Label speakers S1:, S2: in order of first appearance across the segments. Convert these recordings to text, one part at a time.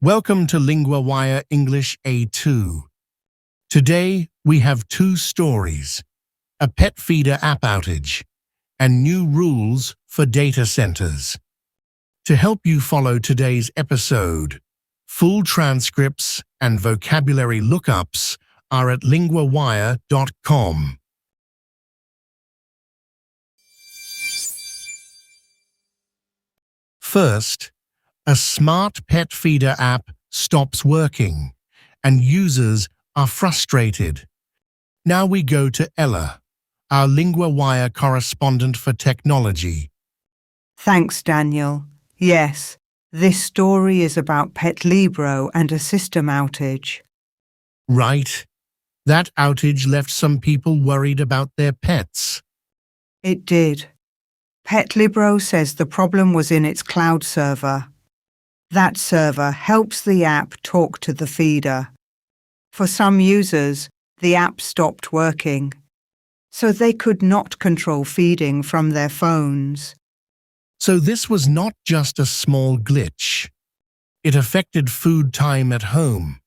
S1: Welcome to LinguaWire English A2. Today, we have two stories, a pet feeder app outage, and new rules for data centers. To help you follow today's episode, full transcripts and vocabulary lookups are at linguawire.com. First, a smart pet feeder app stops working, and users are frustrated. Now we go to Ella, our LinguaWire correspondent for technology.
S2: Thanks, Daniel. Yes, this story is about Petlibro and a system outage.
S1: Right. That outage left some people worried about their pets.
S2: It did. Petlibro says the problem was in its cloud server. That server helps the app talk to the feeder. For some users, the app stopped working, so they could not control feeding from their phones.
S1: So this was not just a small glitch. It affected food time at home.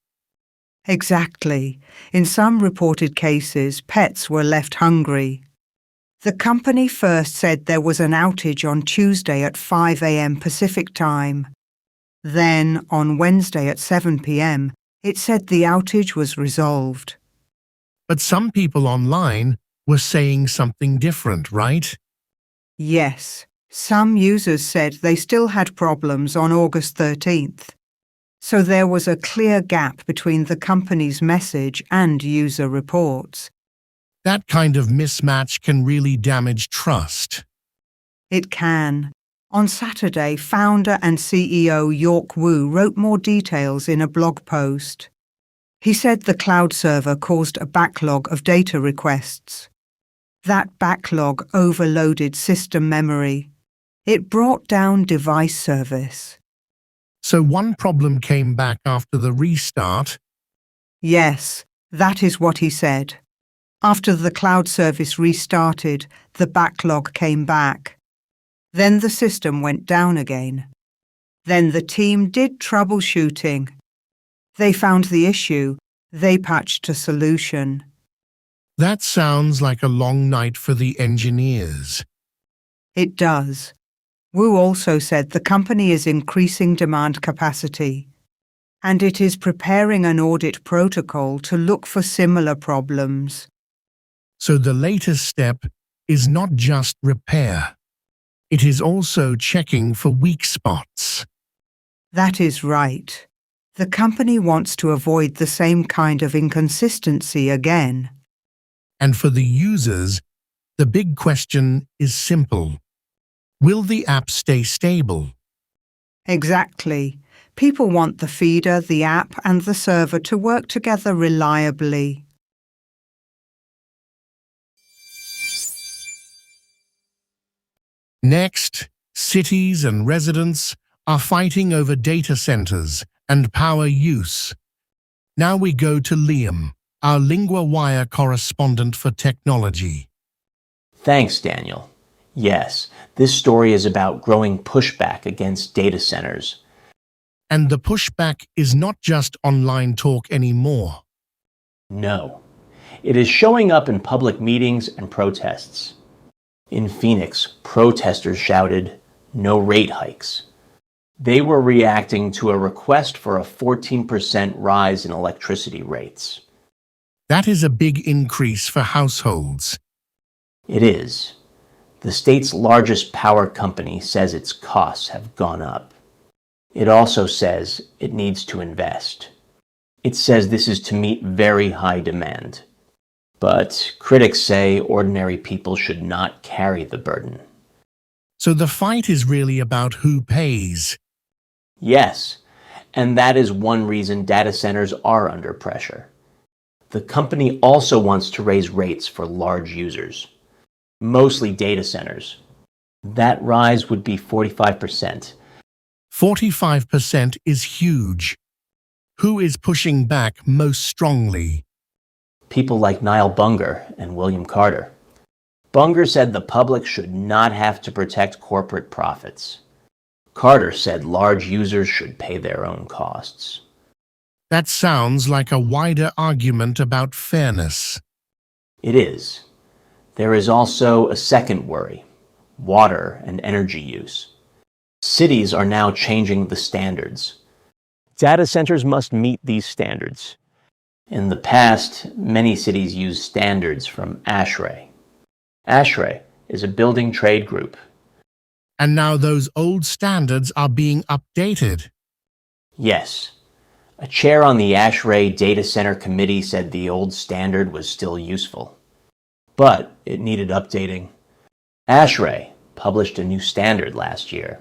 S2: Exactly. In some reported cases, pets were left hungry. The company first said there was an outage on Tuesday at 5 a.m. Pacific time. Then, on Wednesday at 7 p.m., it said the outage was resolved.
S1: But some people online were saying something different, right?
S2: Yes, some users said they still had problems on August 13th. So there was a clear gap between the company's message and user reports.
S1: That kind of mismatch can really damage trust.
S2: It can. On Saturday, founder and CEO York Wu wrote more details in a blog post. He said the cloud server caused a backlog of data requests. That backlog overloaded system memory. It brought down device service.
S1: So one problem came back after the restart?
S2: Yes, that is what he said. After the cloud service restarted, the backlog came back. Then the system went down again. Then the team did troubleshooting. They found the issue. They patched a solution.
S1: That sounds like a long night for the engineers.
S2: It does. Wu also said the company is increasing demand capacity, and it is preparing an audit protocol to look for similar problems.
S1: So the latest step is not just repair. It is also checking for weak spots.
S2: That is right. The company wants to avoid the same kind of inconsistency again.
S1: And for the users, the big question is simple. Will the app stay stable?
S2: Exactly. People want the feeder, the app, and the server to work together reliably.
S1: Next, cities and residents are fighting over data centers and power use. Now we go to Liam, our LinguaWire correspondent for technology.
S3: Thanks, Daniel. Yes, this story is about growing pushback against data centers.
S1: And the pushback is not just online talk anymore.
S3: No, it is showing up in public meetings and protests. In Phoenix, protesters shouted, "No rate hikes." They were reacting to a request for a 14% rise in electricity rates.
S1: That is a big increase for households.
S3: It is. The state's largest power company says its costs have gone up. It also says it needs to invest. It says this is to meet very high demand. But critics say ordinary people should not carry the burden.
S1: So the fight is really about who pays.
S3: Yes, and that is one reason data centers are under pressure. The company also wants to raise rates for large users, mostly data centers. That rise would be 45%.
S1: 45% is huge. Who is pushing back most strongly?
S3: People like Niall Bunger and William Carter. Bunger said the public should not have to protect corporate profits. Carter said large users should pay their own costs.
S1: That sounds like a wider argument about fairness.
S3: It is. There is also a second worry: water and energy use. Cities are now changing the standards. Data centers must meet these standards. In the past, many cities used standards from ASHRAE. ASHRAE is a building trade group.
S1: And now those old standards are being updated.
S3: Yes. A chair on the ASHRAE Data Center Committee said the old standard was still useful, but it needed updating. ASHRAE published a new standard last year.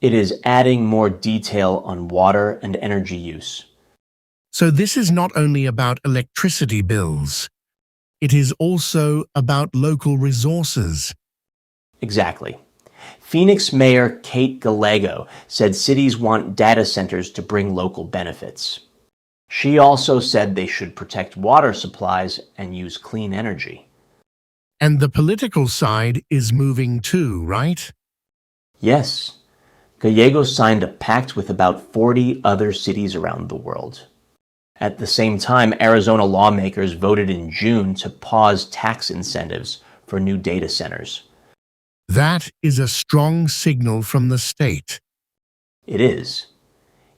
S3: It is adding more detail on water and energy use.
S1: So this is not only about electricity bills. It is also about local resources.
S3: Exactly. Phoenix Mayor Kate Gallego said cities want data centers to bring local benefits. She also said they should protect water supplies and use clean energy.
S1: And the political side is moving too, right?
S3: Yes. Gallego signed a pact with about 40 other cities around the world. At the same time, Arizona lawmakers voted in June to pause tax incentives for new data centers.
S1: That is a strong signal from the state.
S3: It is.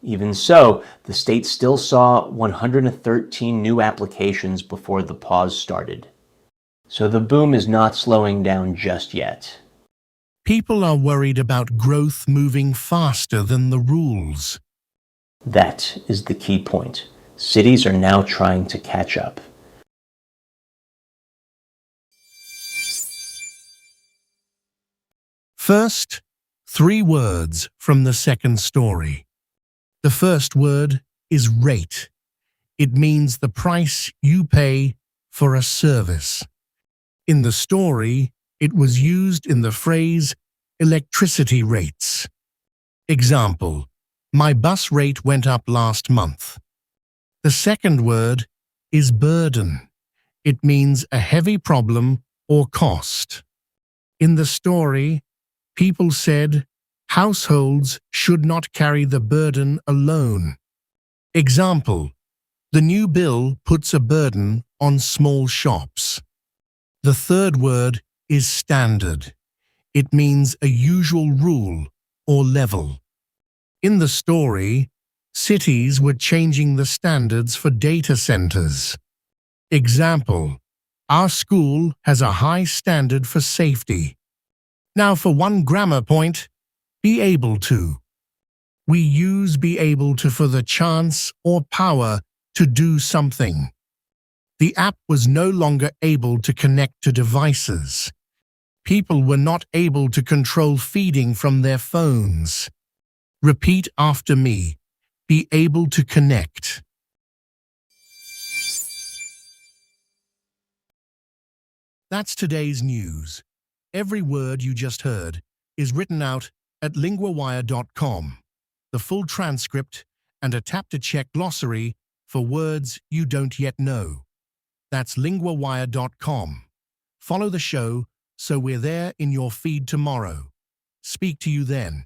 S3: Even so, the state still saw 113 new applications before the pause started. So the boom is not slowing down just yet.
S1: People are worried about growth moving faster than the rules.
S3: That is the key point. Cities are now trying to catch up.
S1: First, 3 words from the second story. The first word is rate. It means the price you pay for a service. In the story, it was used in the phrase electricity rates. Example: my bus rate went up last month. The second word is burden. It means a heavy problem or cost. In the story, people said households should not carry the burden alone. Example: the new bill puts a burden on small shops. The third word is standard. It means a usual rule or level. In the story, cities were changing the standards for data centers. Example: our school has a high standard for safety. Now for 1 grammar point, be able to. We use be able to for the chance or power to do something. The app was no longer able to connect to devices. People were not able to control feeding from their phones. Repeat after me. Be able to connect. That's today's news. Every word you just heard is written out at linguawire.com. The full transcript and a tap-to-check glossary for words you don't yet know. That's linguawire.com. Follow the show so we're there in your feed tomorrow. Speak to you then.